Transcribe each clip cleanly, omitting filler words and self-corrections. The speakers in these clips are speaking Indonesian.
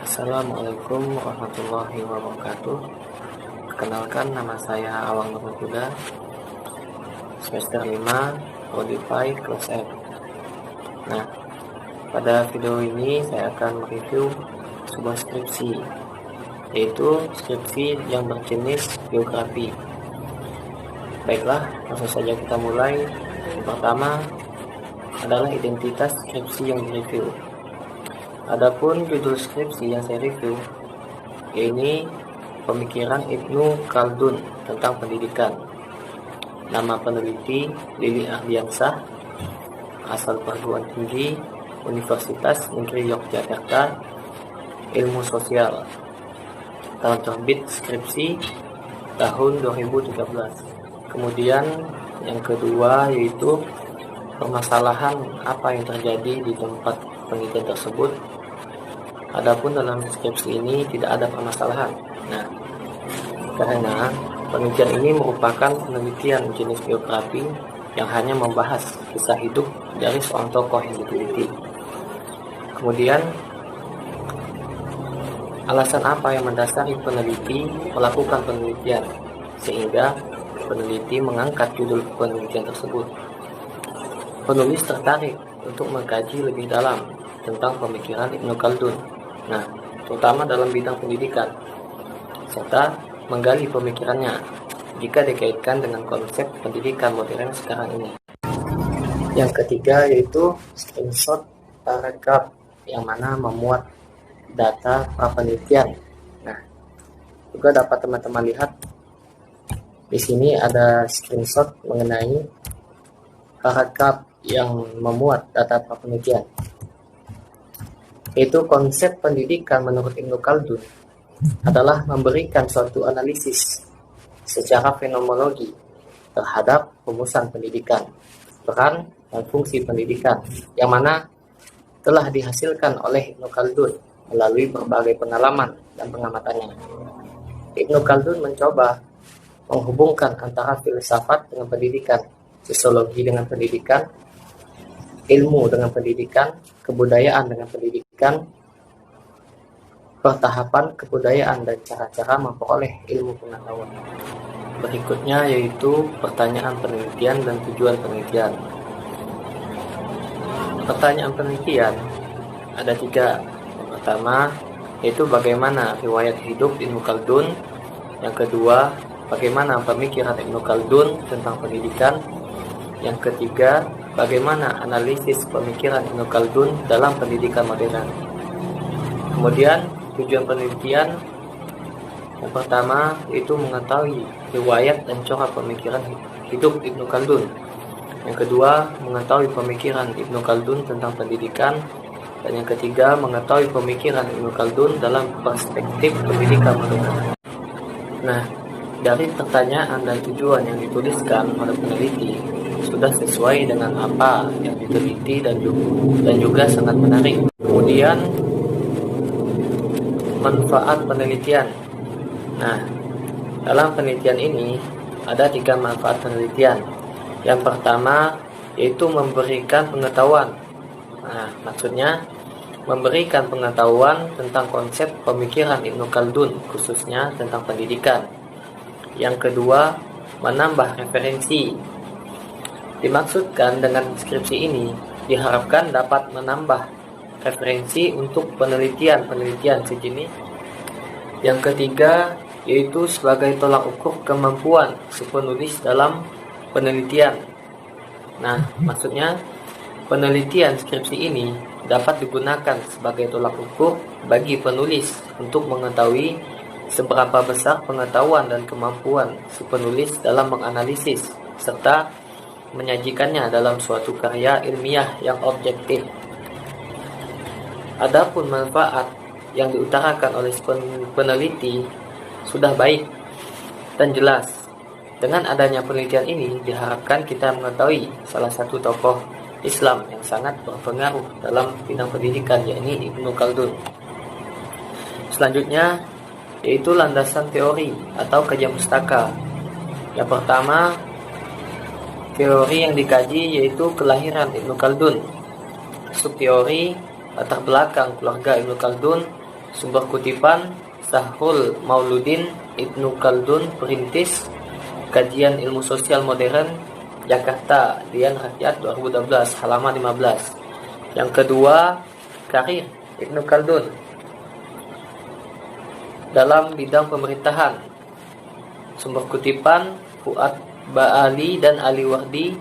Assalamualaikum warahmatullahi wabarakatuh. Perkenalkan, nama saya Awang Nurul Huda, semester 5, Modify kelas F. Nah, pada video ini saya akan mereview sebuah skripsi, yaitu skripsi yang berjenis biografi. Baiklah, langsung saja kita mulai. Yang pertama adalah identitas skripsi yang direview. Adapun judul skripsi yang saya review, ini pemikiran Ibnu Khaldun tentang pendidikan. Nama peneliti Lili Ardiansah, asal perguruan tinggi Universitas Negeri Yogyakarta, ilmu sosial. Tahun terbit skripsi tahun 2013. Kemudian yang kedua yaitu permasalahan apa yang terjadi di tempat penelitian tersebut. Adapun dalam skripsi ini tidak ada permasalahan. Nah, karena penelitian ini merupakan penelitian jenis biografi yang hanya membahas kisah hidup dari seorang tokoh yang diteliti. Kemudian, alasan apa yang mendasari peneliti melakukan penelitian sehingga peneliti mengangkat judul penelitian tersebut. Penulis tertarik untuk mengkaji lebih dalam tentang pemikiran Ibnu Khaldun, terutama dalam bidang pendidikan, serta menggali pemikirannya jika dikaitkan dengan konsep pendidikan modern sekarang ini. Yang ketiga yaitu screenshot paragraf yang mana memuat data penelitian. Juga dapat teman-teman lihat di sini ada screenshot mengenai paragraf yang memuat data penelitian. Yaitu konsep pendidikan menurut Ibnu Khaldun adalah memberikan suatu analisis secara fenomenologi terhadap rumusan pendidikan, peran dan fungsi pendidikan, yang mana telah dihasilkan oleh Ibnu Khaldun melalui berbagai pengalaman dan pengamatannya. Ibnu Khaldun mencoba menghubungkan antara filsafat dengan pendidikan, sosiologi dengan pendidikan, ilmu dengan pendidikan, kebudayaan dengan pendidikan, pertahapan kebudayaan dan cara-cara memperoleh ilmu pengetahuan. Berikutnya yaitu pertanyaan penelitian dan tujuan penelitian. Pertanyaan penelitian ada 3. Yang pertama yaitu bagaimana riwayat hidup Ibnu Khaldun. Yang kedua, bagaimana pemikiran Ibnu Khaldun tentang pendidikan. Yang ketiga, bagaimana analisis pemikiran Ibnu Khaldun dalam pendidikan modern. Kemudian tujuan penelitian yang pertama yaitu mengetahui riwayat dan corak pemikiran hidup Ibnu Khaldun. Yang kedua, mengetahui pemikiran Ibnu Khaldun tentang pendidikan. Dan yang ketiga, mengetahui pemikiran Ibnu Khaldun dalam perspektif pendidikan modern. Dari pertanyaan dan tujuan yang dituliskan oleh peneliti sudah sesuai dengan apa yang diteliti dan juga sangat menarik. Kemudian manfaat penelitian. Dalam penelitian ini ada 3 manfaat penelitian. Yang pertama yaitu memberikan pengetahuan. Maksudnya memberikan pengetahuan tentang konsep pemikiran Ibnu Khaldun, khususnya tentang pendidikan. Yang kedua, menambah referensi. Dimaksudkan dengan skripsi ini diharapkan dapat menambah referensi untuk penelitian sejenis. Yang ketiga yaitu sebagai tolak ukur kemampuan si penulis dalam penelitian. Maksudnya penelitian skripsi ini dapat digunakan sebagai tolak ukur bagi penulis untuk mengetahui seberapa besar pengetahuan dan kemampuan si penulis dalam menganalisis serta menyajikannya dalam suatu karya ilmiah yang objektif. Adapun manfaat yang diutarakan oleh peneliti sudah baik dan jelas. Dengan adanya penelitian ini diharapkan kita mengetahui salah satu tokoh Islam yang sangat berpengaruh dalam bidang pendidikan, yakni Ibnu Khaldun. Selanjutnya yaitu landasan teori atau kajian pustaka. Yang pertama, teori yang dikaji yaitu kelahiran Ibnu Khaldun. Subteori latar belakang keluarga Ibnu Khaldun Sumber kutipan Sahrul Mauludin Ibnu Khaldun, Perintis Kajian Ilmu Sosial Modern, Jakarta, Dian Rakyat 2012, halaman 15. Yang kedua, Karir Ibnu Khaldun dalam bidang pemerintahan. Sumber kutipan Fuad Ba'ali dan Ali Wardi,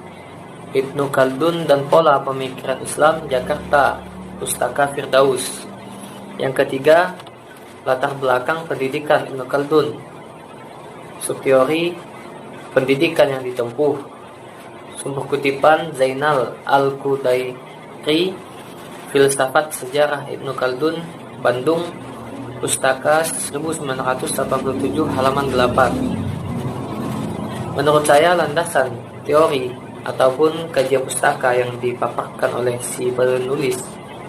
Ibnu Khaldun dan Pola Pemikiran Islam, Jakarta, Pustaka Firdaus. Yang ketiga, latar belakang pendidikan Ibnu Khaldun, subteori pendidikan yang ditempuh. Sumber kutipan Zainal Al-Qudairi, Filsafat Sejarah Ibnu Khaldun, Bandung, Pustaka 1987, halaman 8. Menurut saya, landasan teori ataupun kajian pustaka yang dipaparkan oleh si penulis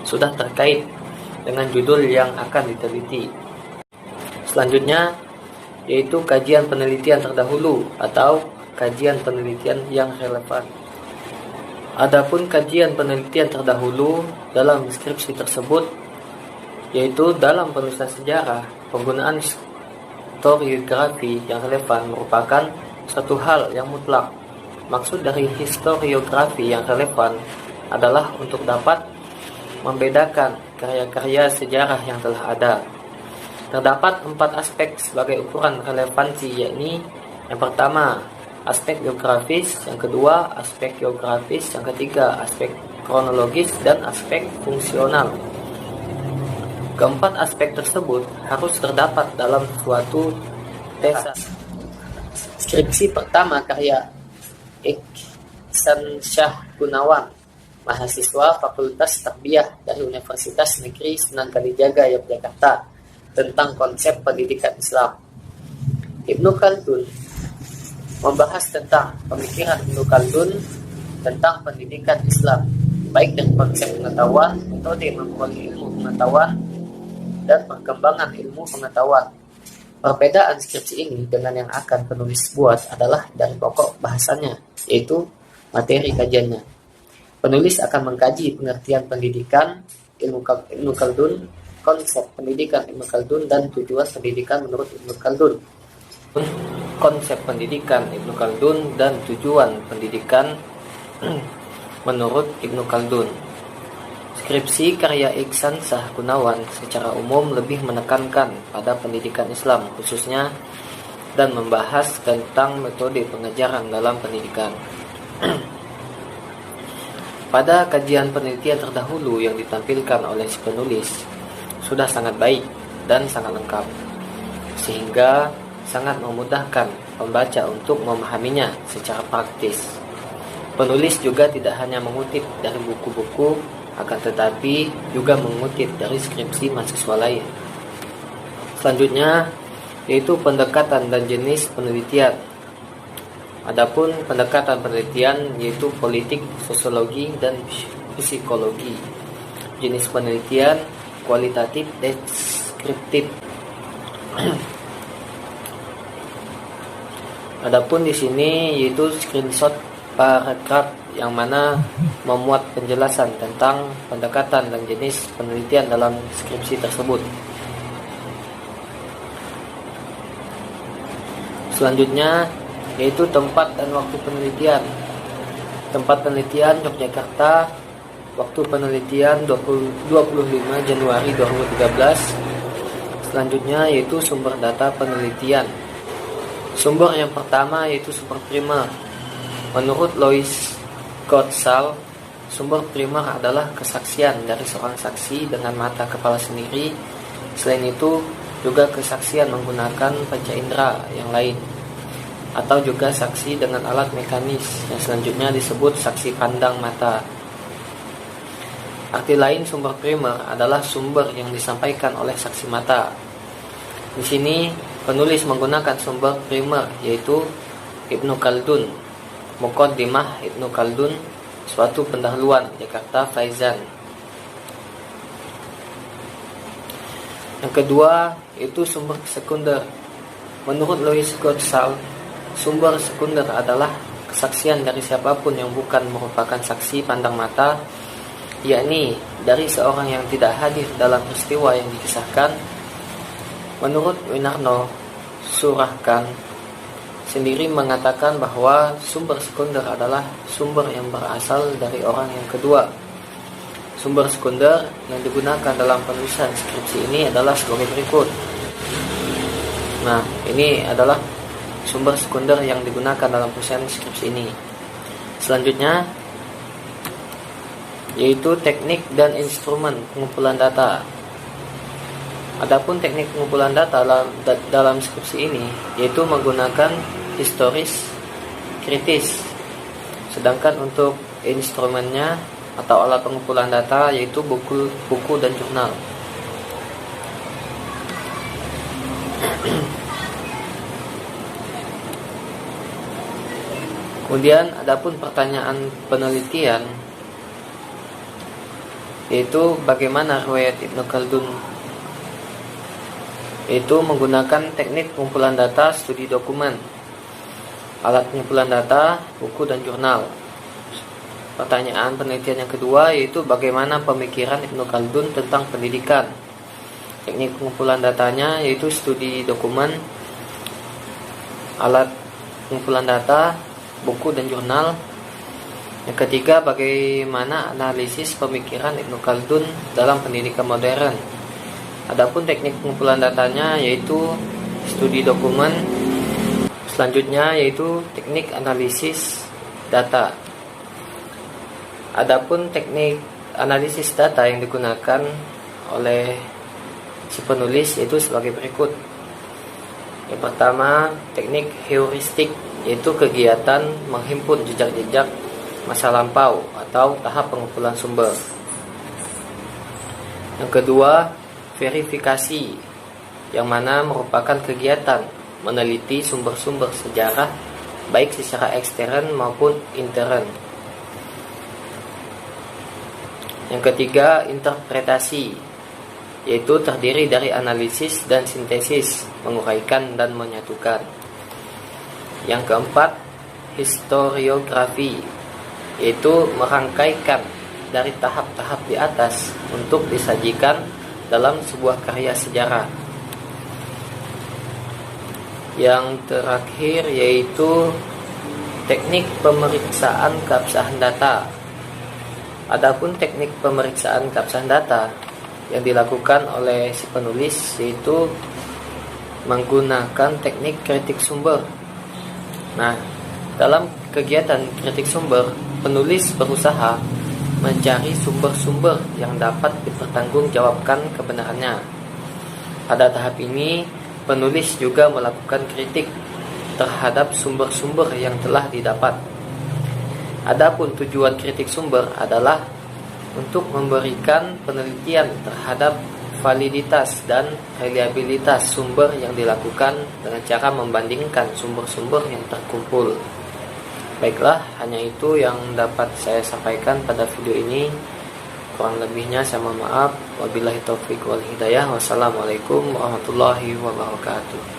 sudah terkait dengan judul yang akan diteliti. Selanjutnya yaitu kajian penelitian terdahulu atau kajian penelitian yang relevan. Adapun kajian penelitian terdahulu dalam deskripsi tersebut yaitu dalam penulisan sejarah, penggunaan historiografi yang relevan merupakan satu hal yang mutlak. Maksud dari historiografi yang relevan adalah untuk dapat membedakan karya-karya sejarah yang telah ada. Terdapat 4 aspek sebagai ukuran relevansi, yakni yang pertama, aspek geografis, yang kedua, aspek geografis, yang ketiga, aspek kronologis, dan aspek fungsional. Keempat aspek tersebut harus terdapat dalam suatu tesis. Skripsi pertama karya Iksan Syah Gunawan, mahasiswa Fakultas Tarbiyah dari Universitas Negeri Sunan Kalijaga, Yogyakarta, tentang konsep pendidikan Islam. Ibnu Khaldun membahas tentang pemikiran Ibnu Khaldun tentang pendidikan Islam, baik dari konsep pengetahuan, metode memperoleh ilmu pengetahuan, dan perkembangan ilmu pengetahuan. Perbedaan skripsi ini dengan yang akan penulis buat adalah dari pokok bahasannya, yaitu materi kajiannya. Penulis akan mengkaji pengertian pendidikan Ibnu Khaldun, konsep pendidikan Ibnu Khaldun, dan tujuan pendidikan menurut Ibnu Khaldun. Konsep pendidikan Ibnu Khaldun dan tujuan pendidikan menurut Ibnu Khaldun. Skripsi karya Iksan Syah Gunawan secara umum lebih menekankan pada pendidikan Islam khususnya dan membahas tentang metode pengajaran dalam pendidikan. Pada kajian penelitian terdahulu yang ditampilkan oleh si penulis sudah sangat baik dan sangat lengkap, sehingga sangat memudahkan pembaca untuk memahaminya secara praktis. Penulis juga tidak hanya mengutip dari buku-buku, akan tetapi juga mengutip dari skripsi mahasiswa lain. Selanjutnya yaitu pendekatan dan jenis penelitian. Adapun pendekatan penelitian yaitu politik, sosiologi, dan psikologi. Jenis penelitian kualitatif, deskriptif. Adapun di sini yaitu screenshot paragraf yang mana memuat penjelasan tentang pendekatan dan jenis penelitian dalam skripsi tersebut. Selanjutnya yaitu tempat dan waktu penelitian. Tempat penelitian Yogyakarta, waktu penelitian 25 Januari 2013. Selanjutnya yaitu sumber data penelitian. Sumber yang pertama yaitu sumber primer. Menurut Lois Gottschall, sumber primer adalah kesaksian dari seorang saksi dengan mata kepala sendiri. Selain itu, juga kesaksian menggunakan panca indera yang lain, atau juga saksi dengan alat mekanis yang selanjutnya disebut saksi pandang mata. Arti lain sumber primer adalah sumber yang disampaikan oleh saksi mata. Di sini penulis menggunakan sumber primer yaitu Ibnu Khaldun, Muqaddimah Ibnu Khaldun, suatu pendahuluan, Jakarta, Faizan. Yang kedua yaitu sumber sekunder. Menurut Lois Gottschall, sumber sekunder adalah kesaksian dari siapapun yang bukan merupakan saksi pandang mata yakni dari seorang yang tidak hadir dalam peristiwa yang dikisahkan. Menurut Winarno Surahkan sendiri mengatakan bahwa sumber sekunder adalah sumber yang berasal dari orang yang kedua. Sumber sekunder yang digunakan dalam penulisan skripsi ini adalah sebagai berikut. Nah, ini adalah sumber sekunder yang digunakan dalam penulisan skripsi ini. Selanjutnya yaitu teknik dan instrumen pengumpulan data. Adapun teknik pengumpulan data dalam skripsi ini yaitu menggunakan historis kritis. Sedangkan untuk instrumennya atau alat pengumpulan data yaitu buku dan jurnal. Kemudian adapun pertanyaan penelitian yaitu bagaimana riwayat Ibnu Khaldun itu menggunakan teknik pengumpulan data, studi dokumen, alat pengumpulan data, buku dan jurnal. Pertanyaan penelitian yang kedua yaitu bagaimana pemikiran Ibnu Khaldun tentang pendidikan. Teknik pengumpulan datanya yaitu studi dokumen, alat pengumpulan data, buku dan jurnal. Yang ketiga, bagaimana analisis pemikiran Ibnu Khaldun dalam pendidikan modern. Adapun teknik pengumpulan datanya yaitu studi dokumen. Selanjutnya yaitu teknik analisis data. Adapun teknik analisis data yang digunakan oleh si penulis yaitu sebagai berikut. Yang pertama, teknik heuristik, yaitu kegiatan menghimpun jejak-jejak masa lampau atau tahap pengumpulan sumber. Yang kedua, verifikasi, yang mana merupakan kegiatan meneliti sumber-sumber sejarah baik secara ekstern maupun intern. Yang ketiga, interpretasi, yaitu terdiri dari analisis dan sintesis, menguraikan dan menyatukan. Yang keempat, historiografi, yaitu merangkaikan dari tahap-tahap di atas untuk disajikan dalam sebuah karya sejarah. Yang terakhir yaitu teknik pemeriksaan keabsahan data. Adapun teknik pemeriksaan keabsahan data yang dilakukan oleh si penulis yaitu menggunakan teknik kritik sumber. Nah, dalam kegiatan kritik sumber, penulis berusaha mencari sumber-sumber yang dapat dipertanggungjawabkan kebenarannya. Pada tahap ini, penulis juga melakukan kritik terhadap sumber-sumber yang telah didapat. Adapun tujuan kritik sumber adalah untuk memberikan penelitian terhadap validitas dan reliabilitas sumber yang dilakukan dengan cara membandingkan sumber-sumber yang terkumpul. Baiklah, hanya itu yang dapat saya sampaikan pada video ini. Kurang lebihnya saya mohon maaf. Wabillahi taufiq wal hidayah. Wassalamualaikum warahmatullahi wabarakatuh.